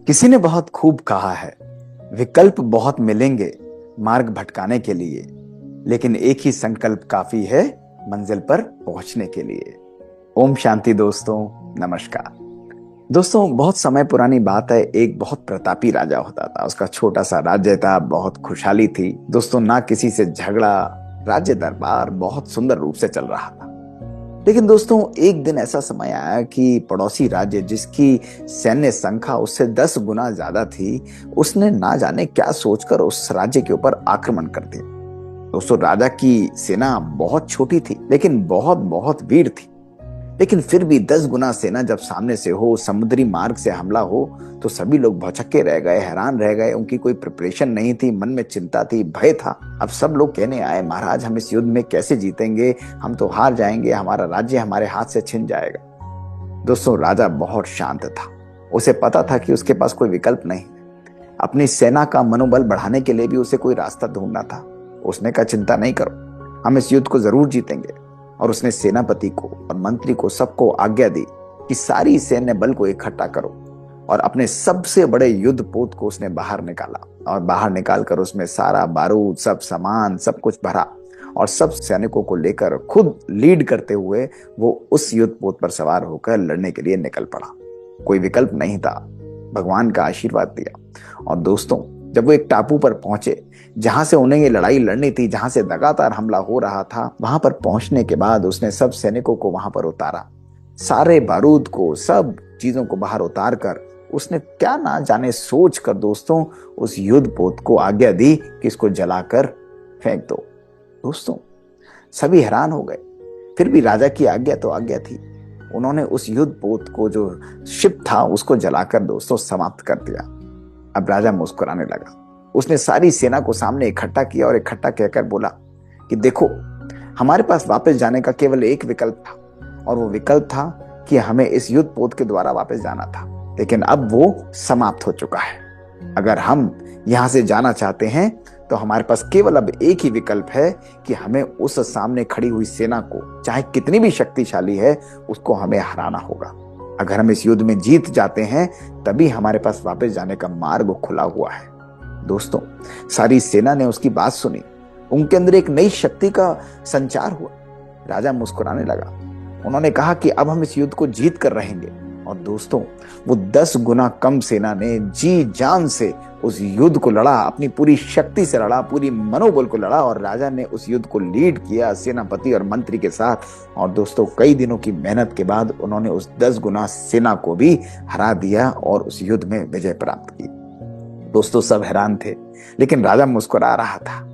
किसी ने बहुत खूब कहा है, विकल्प बहुत मिलेंगे मार्ग भटकाने के लिए, लेकिन एक ही संकल्प काफी है मंजिल पर पहुंचने के लिए। ओम शांति दोस्तों, नमस्कार। दोस्तों, बहुत समय पुरानी बात है, एक बहुत प्रतापी राजा होता था। उसका छोटा सा राज्य था, बहुत खुशहाली थी दोस्तों, ना किसी से झगड़ा, राज्य दरबार बहुत सुंदर रूप से चल रहा था। लेकिन दोस्तों, एक दिन ऐसा समय आया कि पड़ोसी राज्य, जिसकी सैन्य संख्या उससे 10 गुना ज्यादा थी, उसने ना जाने क्या सोचकर उस राज्य के ऊपर आक्रमण कर दिया। दोस्तों, राजा की सेना बहुत छोटी थी, लेकिन बहुत बहुत वीर थी। लेकिन फिर भी 10 गुना सेना जब सामने से हो, समुद्री मार्ग से हमला हो, तो सभी लोग भौचक्के रह गए, हैरान रह गए। उनकी कोई प्रिपरेशन नहीं थी, मन में चिंता थी, भय था। अब सब लोग कहने आए, महाराज हम इस युद्ध में कैसे जीतेंगे, हम तो हार जाएंगे, हमारा राज्य हमारे हाथ से छिन जाएगा। दोस्तों, राजा बहुत शांत था। उसे पता था कि उसके पास कोई विकल्प नहीं। अपनी सेना का मनोबल बढ़ाने के लिए भी उसे कोई रास्ता ढूंढना था। उसने कहा, चिंता नहीं करो, हम इस युद्ध को जरूर जीतेंगे। और उसने सेनापति को और मंत्री को सबको आज्ञा दी कि सारी सैन्य बल को इकट्ठा करो। और अपने सबसे बड़े युद्ध पोत को उसने बाहर निकाला, और बाहर निकालकर उसमें सारा बारूद, सब सामान, सब कुछ भरा, और सब सैनिकों को लेकर खुद लीड करते हुए वो उस युद्ध पोत पर सवार होकर लड़ने के लिए निकल पड़ा। कोई विकल्प नहीं था, भगवान का आशीर्वाद दिया। और दोस्तों, जब वो एक टापू पर पहुंचे जहां से उन्हें ये लड़ाई लड़नी थी, जहां से लगातार हमला हो रहा था, वहां पर पहुंचने के बाद उसने सब सैनिकों को वहां पर उतारा। सारे बारूद को, सब चीजों को बाहर उतार कर उसने क्या ना जाने सोच कर दोस्तों उस युद्ध पोत को आज्ञा दी कि इसको जलाकर फेंक दो। दोस्तों, सभी हैरान हो गए। फिर भी राजा की आज्ञा तो आज्ञा थी। उन्होंने उस युद्ध पोत को, जो शिप था, उसको जलाकर दोस्तों समाप्त कर दिया। अब राजा मुस्कुराने लगा। उसने सारी सेना को सामने इकट्ठा किया और इकट्ठा कहकर बोला कि देखो, हमारे पास वापस जाने का केवल एक विकल्प था, और वो विकल्प था कि हमें इस युद्ध पोत के द्वारा वापस जाना था। लेकिन अब वो समाप्त हो चुका है। अगर हम यहां से जाना चाहते हैं तो हमारे पास केवल अब एक ही विकल्प है कि हमें उस सामने खड़ी हुई सेना को, चाहे कितनी भी शक्तिशाली है, उसको हमें हराना होगा। अगर हम इस युद्ध में जीत जाते हैं, तभी हमारे पास वापस जाने का मार्ग खुला हुआ है। दोस्तों, सारी सेना ने उसकी बात सुनी। उनके अंदर एक नई शक्ति का संचार हुआ। राजा मुस्कुराने लगा। उन्होंने कहा कि अब हम इस युद्ध को जीत कर रहेंगे। और दोस्तों, वो 10 गुना कम सेना ने जी जान से उस युद्ध को लड़ा, अपनी पूरी शक्ति से लड़ा, पूरी मनोबल को लड़ा। और राजा ने उस युद्ध को लीड किया सेनापति और मंत्री के साथ। और दोस्तों, कई दिनों की मेहनत के बाद उन्होंने उस 10 गुना सेना को भी हरा दिया और उस युद्ध में विजय प्राप्त की। दोस्तों, सब हैरान थे, लेकिन राजा मुस्कुरा रहा था।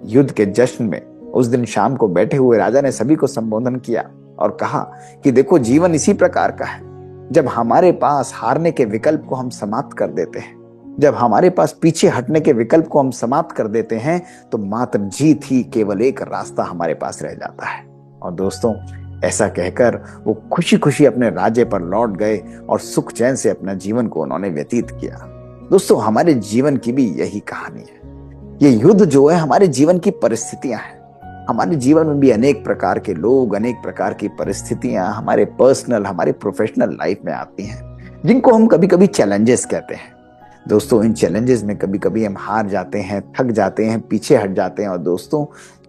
युद्ध के जश्न में उस दिन शाम को बैठे हुए राजा ने सभी को संबोधन किया और कहा कि देखो, जीवन इसी प्रकार का है। जब हमारे पास हारने के विकल्प को हम समाप्त कर देते हैं, जब हमारे पास पीछे हटने के विकल्प को हम समाप्त कर देते हैं, तो मात्र जीत ही केवल एक रास्ता हमारे पास रह जाता है। और दोस्तों, ऐसा कहकर वो खुशी खुशी अपने राज्य पर लौट गए और सुख चैन से अपना जीवन को उन्होंने व्यतीत किया। दोस्तों, हमारे जीवन की भी यही कहानी है। ये युद्ध जो है, हमारे जीवन की परिस्थितियां हैं। हमारे जीवन में भी अनेक प्रकार के लोग, अनेक प्रकार की परिस्थितियां हमारे पर्सनल, हमारे प्रोफेशनल लाइफ में आती हैं, जिनको हम कभी कभी चैलेंजेस कहते हैं। दोस्तों, इन चैलेंजेस में कभी कभी हम हार जाते हैं, थक जाते हैं, पीछे हट जाते हैं। और दोस्तों,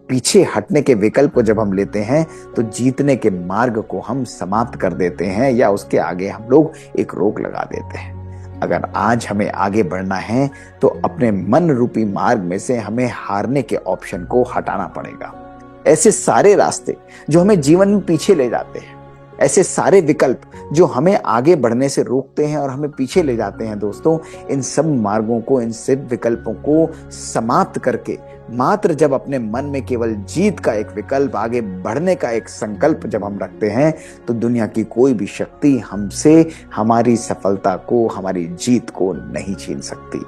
पीछे हटने के विकल्प को जब हम लेते हैं, तो जीतने के मार्ग को हम समाप्त कर देते हैं, या उसके आगे हम लोग एक रोक लगा देते हैं। अगर आज हमें आगे बढ़ना है, तो अपने मन रूपी मार्ग में से हमें हारने के ऑप्शन को हटाना पड़ेगा। ऐसे सारे रास्ते जो हमें जीवन में पीछे ले जाते हैं, ऐसे सारे विकल्प जो हमें आगे बढ़ने से रोकते हैं और हमें पीछे ले जाते हैं, दोस्तों, इन सब मार्गों को, इन सब विकल्पों को समाप्त करके मात्र जब अपने मन में केवल जीत का एक विकल्प, आगे बढ़ने का एक संकल्प जब हम रखते हैं, तो दुनिया की कोई भी शक्ति हमसे हमारी सफलता को, हमारी जीत को नहीं छीन सकती।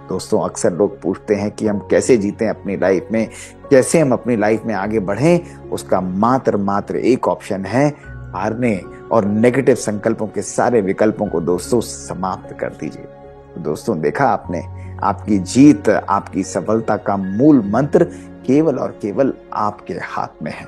दोस्तों, अक्सर लोग पूछते हैं कि हम कैसे जीतें अपनी लाइफ में, कैसे हम अपनी लाइफ में आगे बढ़ें। उसका मात्र एक ऑप्शन है, हारने और नेगेटिव संकल्पों के सारे विकल्पों को दोस्तों समाप्त कर दीजिए। दोस्तों, देखा आपने, आपकी जीत, आपकी सफलता का मूल मंत्र केवल और केवल आपके हाथ में है।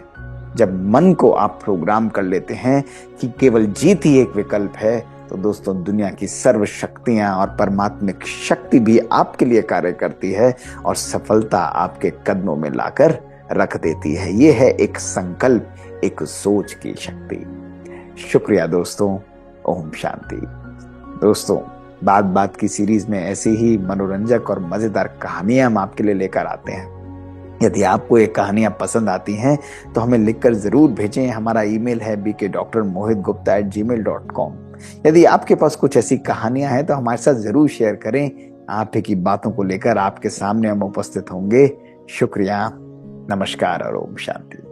जब मन को आप प्रोग्राम कर लेते हैं कि केवल जीत ही एक विकल्प है, तो दोस्तों दुनिया की सर्व शक्तियां और परमात्मिक शक्ति भी आपके लिए कार्य करती है और सफलता आपके कदमों में लाकर रख देती है। ये है एक संकल्प, एक सोच की शक्ति। शुक्रिया दोस्तों। ओम शांति। दोस्तों बात बात की सीरीज में ऐसी ही मनोरंजक और मजेदार कहानियां हम आपके लिए लेकर आते हैं। यदि आपको ये कहानियां पसंद आती हैं तो हमें लिखकर जरूर भेजें। हमारा ईमेल है bkdrmohitgupta@gmail.com। यदि आपके पास कुछ ऐसी कहानियां हैं तो हमारे साथ जरूर शेयर करें। आप ही की बातों को लेकर आपके सामने हम उपस्थित होंगे। शुक्रिया, नमस्कार और ओम शांति।